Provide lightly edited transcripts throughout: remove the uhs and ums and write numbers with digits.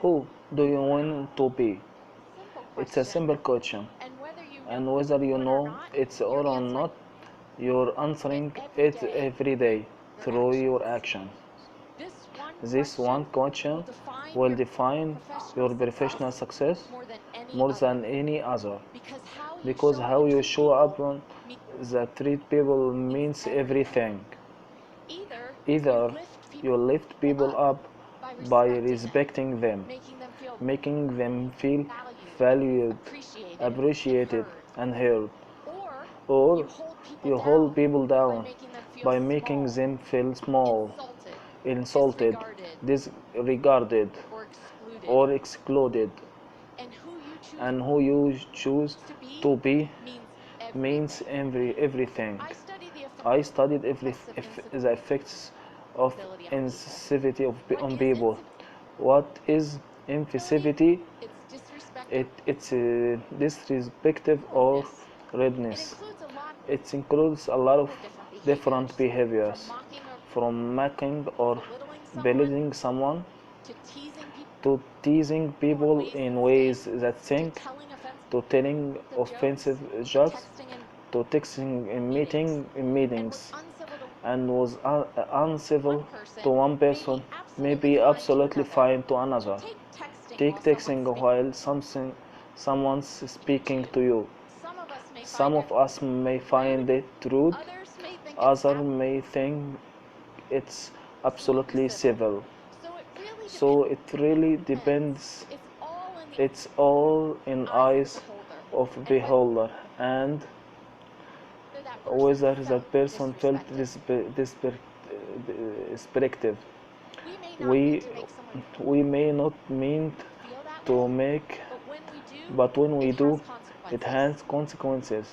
Who do you want to be? It's a simple question, and whether you know it's all or not, you're answering it every day through your action. This one question will define your professional success more than any other, because how you show up on the treat people means everything. Either you lift people up by respecting them, making them feel valued, appreciated, and heard, or you hold people down by making them feel small, insulted, disregarded, or excluded. And who you choose to be means everything. I studied the effects of insensitivity on people. What is insensitivity? It's disrespectful or rudeness. It includes a lot of different behaviors, from mocking or belittling someone to teasing people in ways that sink, to telling offensive jokes, to texting in meetings, and was uncivil to one person may be absolutely fine to another. Take texting while someone's speaking to you. Some of us may find it rude, others may think it's absolutely civil. So it really depends. It's all in eyes of beholder and whether that person felt this perspective. We we may not mean to make, but when we do, it has consequences.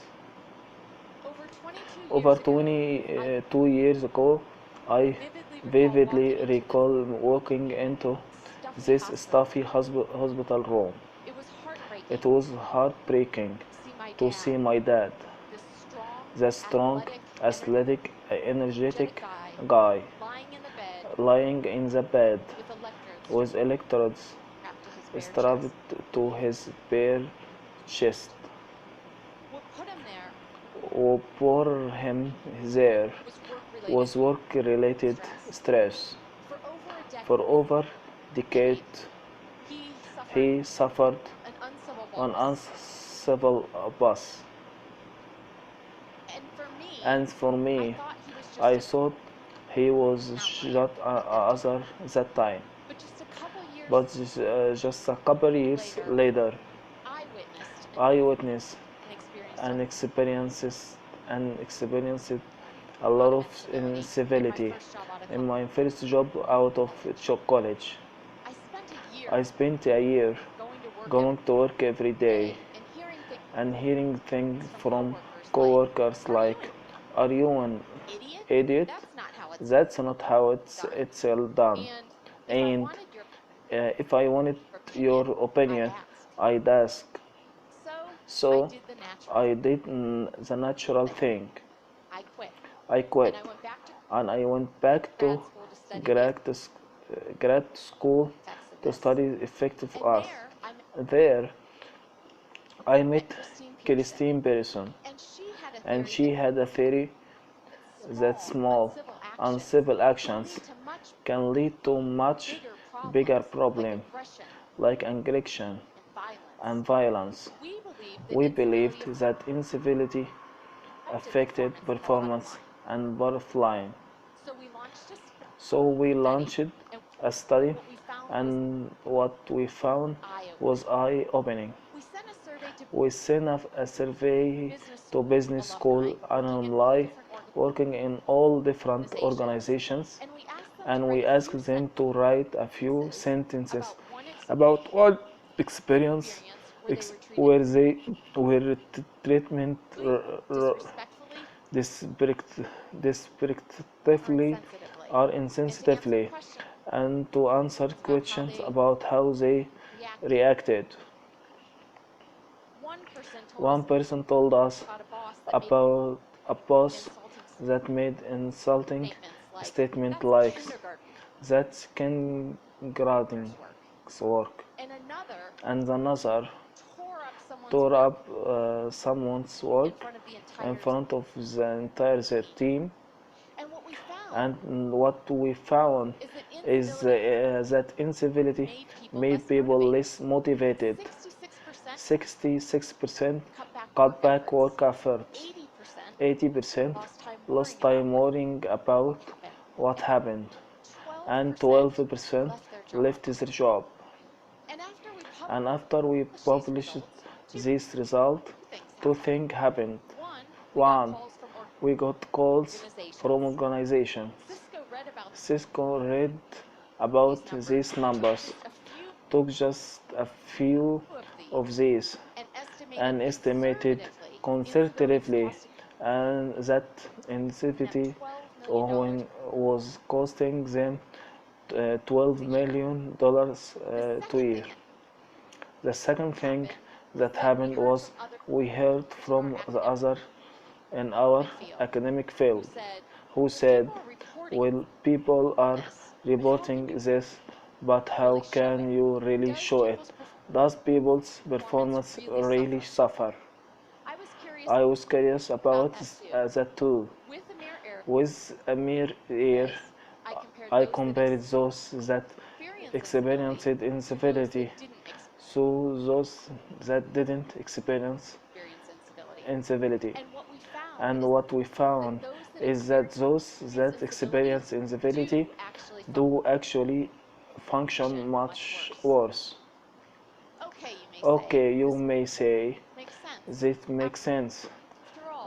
Over 22 years ago, I vividly recall walking into this stuffy hospital room. It was heartbreaking to see my dad, the strong, athletic, energetic guy, lying in the bed with electrodes strapped to his bare chest. What brought him there was work-related stress. For over a decade, he suffered an uncivil boss. And for me, I thought he was just other that time. But just a couple years later, I witnessed and experienced a lot of incivility in my first job out of college. I spent a year going to work every day and hearing things from coworkers like, "Are you an idiot? That's not how it's all done." And if I wanted your opinion, I'd ask. So I did the natural thing. I quit and I went back to grad, grad school to study effective art. There, I met Christine Pearson, and she had a theory that small, uncivil actions can lead to much bigger problems like aggression and violence. We believed that incivility affected performance and bottom line. So we launched a study, and what we found was eye-opening. We sent a survey to business school alumni working in all different organizations, and we asked them to write a few sentences about what experience where they were treatment descriptively or insensitively, and to answer questions about how they reacted. One person told us about a boss that made insulting statement like, "That's kindergarten." work, and another tore up someone's work in front of the entire team. And what we found is that incivility made people less motivated. 66% cut back work efforts, 80% lost time worrying about what happened, and 12% left their job. And after we published this result, two things happened. One, we got calls from organizations. Cisco read about these numbers, took just a few of these, and estimated conservatively and that incentive was costing them $12 million to year. The second thing that happened was we heard from the other in our academic field who said, well, people are reporting this, but how can you really show it? Does people's performance really suffer? I was curious about that too. With a mere year, I compared those that experienced incivility to those that didn't experience incivility. And what we found is that those that experience incivility do actually function much worse. Okay, you may say, this makes sense.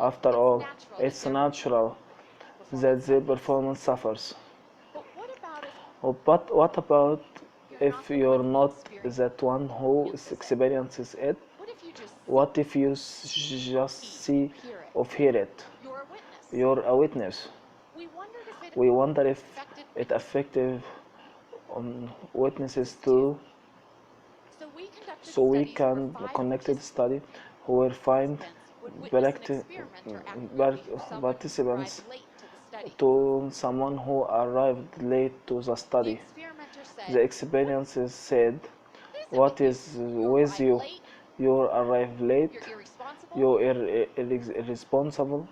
After all, it's natural that their performance suffers. But what about if you're not that one who experiences it? What if you just see or hear it? You're a witness. We wonder if it affected witnesses too. So we can connected study who will find participants to someone who arrived late to the study. The experiences said, what is with you? You arrived late. You're irresponsible.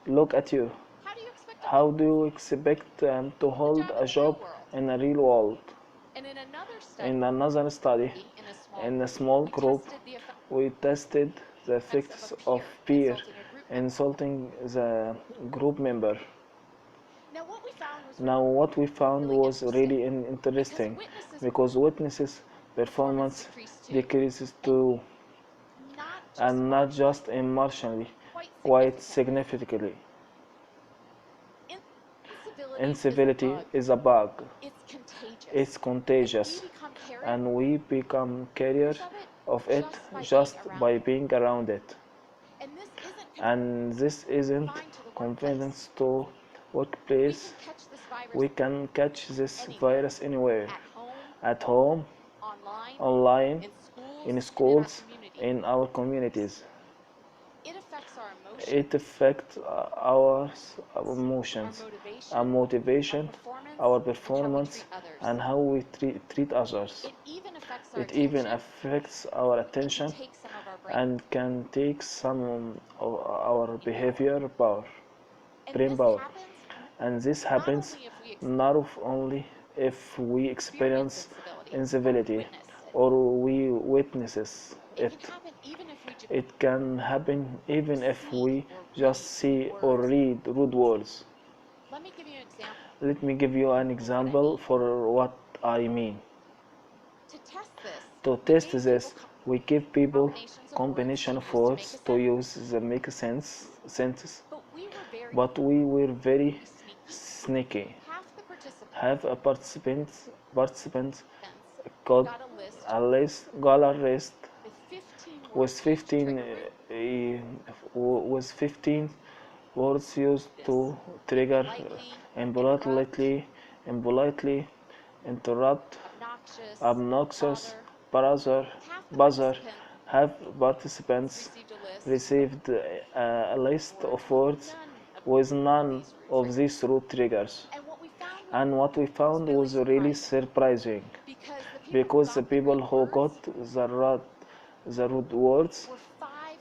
Look at you. How do you expect to hold a job in a real world? In another study, in a small group, we tested the effects of peer insulting the group member. Now what we found was really interesting because witnesses' performance decreases too, and not just marginally, quite significantly. Incivility is a bug. It's contagious, and we become carriers of it just by being around it. And this isn't confidence to workplace. We can catch this virus anywhere, at home, online, in schools, in our communities. It affects our emotions, our motivation, our performance, and how we treat others. It even affects our attention and can take some of our behavior power, brain power. And this happens not only if we experience incivility or we witnesses it. It can happen even if we just see or read rude words. Let me give you an example for what I mean. To test this, we give people combination of words to use that make sense, but we were very sneaky. Have a participants got a list with 15 words used to trigger impolitely, interrupt, obnoxious, buzzer. Have participants received a list of words with none of these root triggers? And what we found was really surprising because the people who got the root words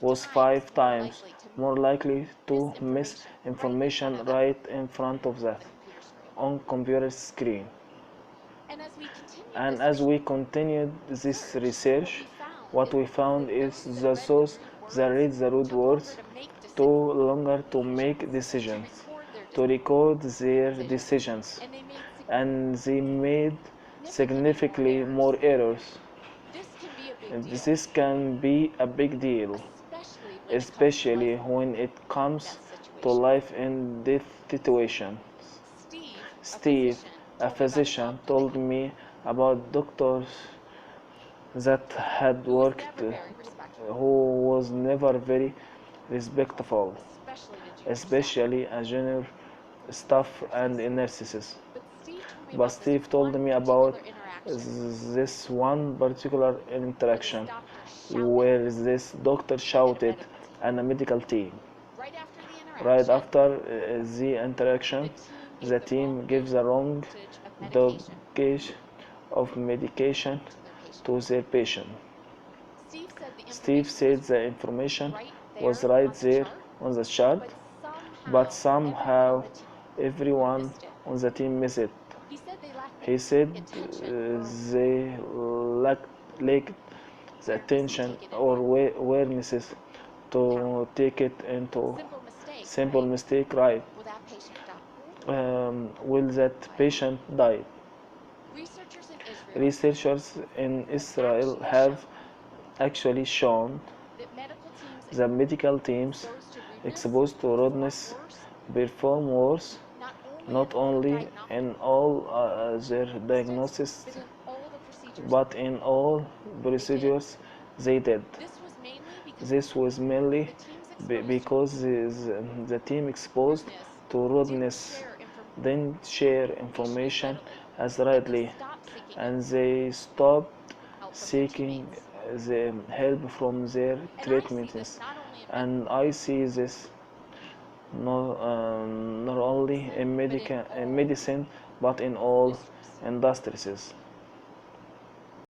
was 5 times more likely to miss information right in front of them on computer screen. And as we continued this research, what we found is the those that read the root words took longer to make decisions, to record their decisions, and they made significantly more errors. And this can be a big deal, especially when it comes to life and death situations. Steve, a physician, told me about doctors that had worked who was never very respectful, especially a junior staff and nurses. But Steve told me about this one particular interaction where this doctor shouted at a medical team. Right after the interaction, the team gives the wrong dosage of medication to their patient. Steve said the information was right there on the chart, but somehow everyone on the team missed it. He said they lacked the attention or awareness to take it into simple mistake right. Will that patient die? Researchers in Israel have actually shown that medical teams exposed to rudeness perform worse, not only in all their diagnosis, but in all procedures they did. This was mainly because the team exposed to rudeness didn't share information as rightly, and they stopped seeking the help from their treatments. And I see this not only in medicine but in all industries.